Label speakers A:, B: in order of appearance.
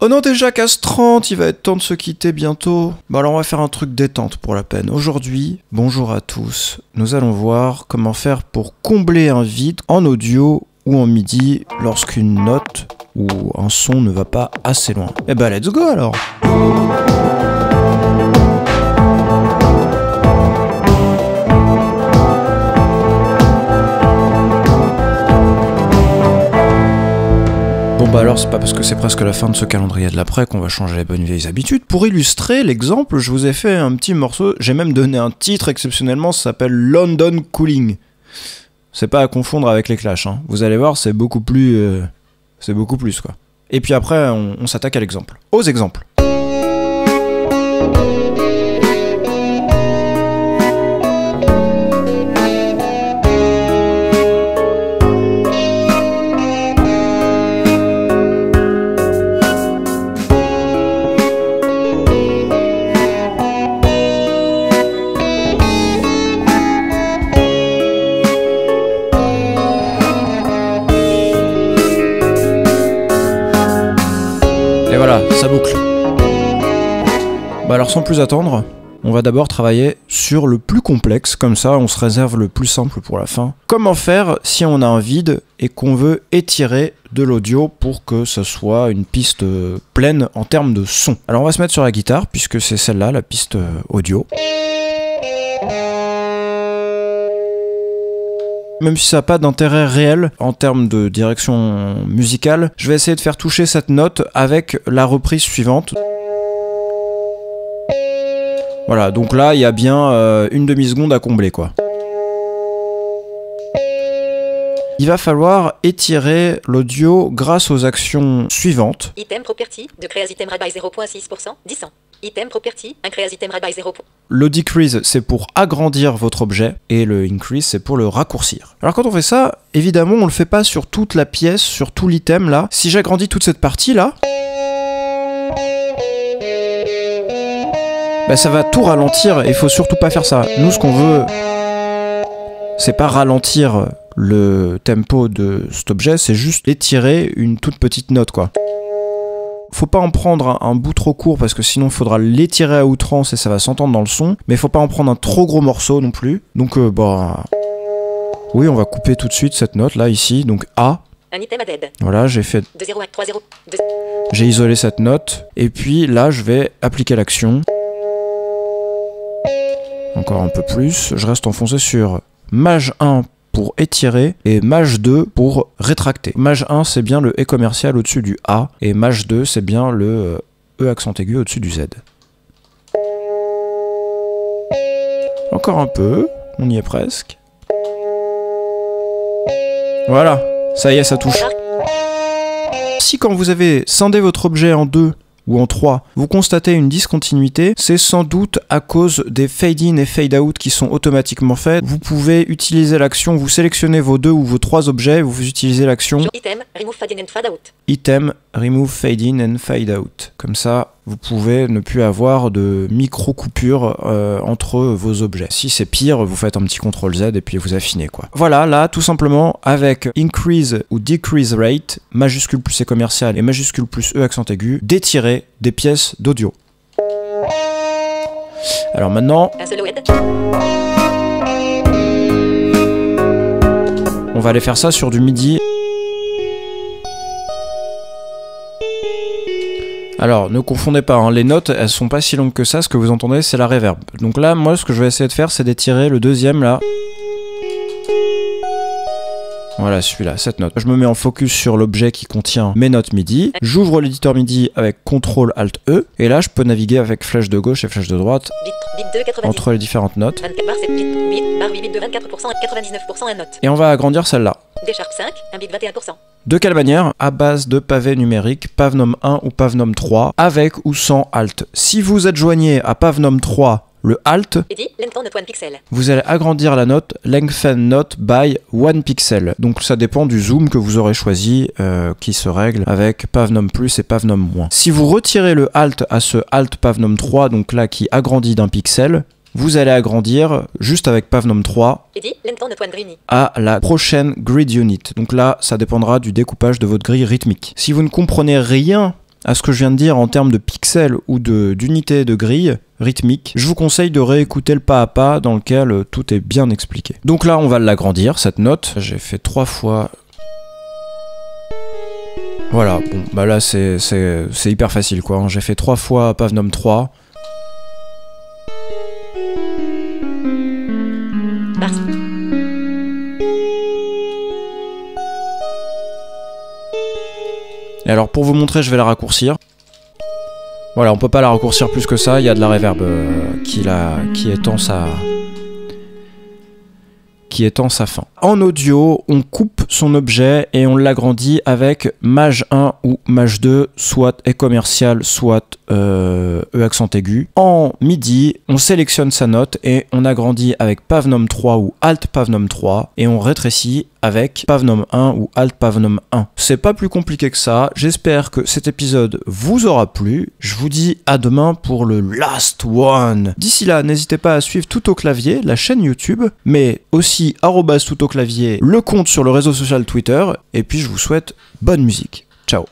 A: Oh non, déjà casse 30, il va être temps de se quitter bientôt. Bon alors on va faire un truc détente pour la peine. Aujourd'hui, bonjour à tous, nous allons voir comment faire pour combler un vide en audio ou en MIDI lorsqu'une note ou un son ne va pas assez loin. Eh bah let's go alors. Bon bah alors c'est pas parce que c'est presque la fin de ce calendrier de l'après qu'on va changer les bonnes vieilles habitudes. Pour illustrer l'exemple, je vous ai fait un petit morceau, j'ai même donné un titre exceptionnellement, ça s'appelle London Calling. C'est pas à confondre avec les Clash, hein. Vous allez voir, c'est beaucoup plus quoi. Et puis après, on s'attaque à l'exemple. Aux exemples. Et voilà, ça boucle. Bah alors sans plus attendre, on va d'abord travailler sur le plus complexe, comme ça on se réserve le plus simple pour la fin. Comment faire si on a un vide et qu'on veut étirer de l'audio pour que ce soit une piste pleine en termes de son. Alors on va se mettre sur la guitare, puisque c'est celle-là, la piste audio. Même si ça n'a pas d'intérêt réel en termes de direction musicale, je vais essayer de faire toucher cette note avec la reprise suivante. Voilà, donc là, il y a bien une demi-seconde à combler, quoi. Il va falloir étirer l'audio grâce aux actions suivantes.
B: Item property, de create item by 0.6%, 10 ans. Item property, increase item by 0.
A: Le decrease, c'est pour agrandir votre objet, et le increase, c'est pour le raccourcir. Alors quand on fait ça, évidemment, on le fait pas sur toute la pièce, sur tout l'item là. Si j'agrandis toute cette partie là, bah ça va tout ralentir, et il faut surtout pas faire ça. Nous, ce qu'on veut, c'est pas ralentir le tempo de cet objet, c'est juste étirer une toute petite note, quoi. Faut pas en prendre un bout trop court parce que sinon il faudra l'étirer à outrance et ça va s'entendre dans le son, mais faut pas en prendre un trop gros morceau non plus. Donc bah oui, on va couper tout de suite cette note là ici, donc A.
B: Un item added.
A: Voilà, j'ai fait
B: 2 0 3 0 2.
A: J'ai isolé cette note et puis là je vais appliquer l'action. Encore un peu plus, je reste enfoncé sur Maj 1 pour étirer et Maj 2 pour rétracter. Maj 1 c'est bien le E commercial au-dessus du A et Maj 2 c'est bien le E accent aigu au-dessus du Z. Encore un peu, on y est presque. Voilà, ça y est, ça touche. Si quand vous avez scindé votre objet en deux ou en 3, vous constatez une discontinuité, c'est sans doute à cause des fade-in et fade-out qui sont automatiquement faits. Vous pouvez utiliser l'action, vous sélectionnez vos 2 ou vos 3 objets, vous utilisez l'action
B: Item, remove fade in and fade out.
A: Item, remove fade-in and fade-out. Comme ça, vous pouvez ne plus avoir de micro-coupures entre vos objets. Si c'est pire, vous faites un petit CTRL-Z et puis vous affinez, quoi. Voilà, là, tout simplement, avec increase ou decrease rate, majuscule plus E commercial et majuscule plus E accent aigu, d'étirer des pièces d'audio. Alors maintenant,
B: Un solo head.
A: on va aller faire ça sur du MIDI. Alors, ne confondez pas, hein, les notes, elles sont pas si longues que ça, ce que vous entendez, c'est la reverb. Donc là, moi, ce que je vais essayer de faire, c'est d'étirer le deuxième, là. Voilà, celui-là, cette note. Je me mets en focus sur l'objet qui contient mes notes MIDI. J'ouvre l'éditeur MIDI avec CTRL-ALT-E. Et là, je peux naviguer avec flèche de gauche et flèche de droite
B: Bit 2, 90.
A: entre les différentes notes.
B: 24 bar 7 bit, bar 8 bit de 24%, 99% un note.
A: Et on va agrandir celle-là.
B: D sharp 5, un bit 21%.
A: De quelle manière? À base de pavé numérique, Pavnom 1 ou Pavnom 3, avec ou sans Alt. Si vous adjoignez à Pavnom 3 le Alt,
B: Edit, lengthen not 1 pixel.
A: vous allez agrandir la note lengthen note by 1 pixel. Donc ça dépend du zoom que vous aurez choisi, qui se règle avec Pavnom plus et Pavnom moins. Si vous retirez le Alt à ce Alt Pavnom 3, donc là qui agrandit d'1 pixel, vous allez agrandir juste avec Pavnom 3
B: Edit, lengthen not 1 greeny.
A: à la prochaine grid unit. Donc là, ça dépendra du découpage de votre grille rythmique. Si vous ne comprenez rien à ce que je viens de dire en termes de pixels ou d'unités de grille rythmique, je vous conseille de réécouter le pas à pas dans lequel tout est bien expliqué. Donc là, on va l'agrandir, cette note. J'ai fait 3 fois... Voilà, bon, bah là, c'est hyper facile, quoi. J'ai fait 3 fois Pavnum 3. Et alors pour vous montrer, je vais la raccourcir. Voilà, on peut pas la raccourcir plus que ça, il y a de la reverb qui étend sa fin. En audio, on coupe son objet et on l'agrandit avec Maj 1 ou Maj 2, soit E commercial, soit E accent aigu. En MIDI, on sélectionne sa note et on agrandit avec Pavnum 3 ou Alt Pavnum 3 et on rétrécit avec Pavnum 1 ou Alt Pavnum 1. C'est pas plus compliqué que ça. J'espère que cet épisode vous aura plu. Je vous dis à demain pour le last one. D'ici là, n'hésitez pas à suivre Tout au clavier, la chaîne YouTube, mais aussi @toutauclavier, le compte sur le réseau social Twitter. Et puis je vous souhaite bonne musique. Ciao.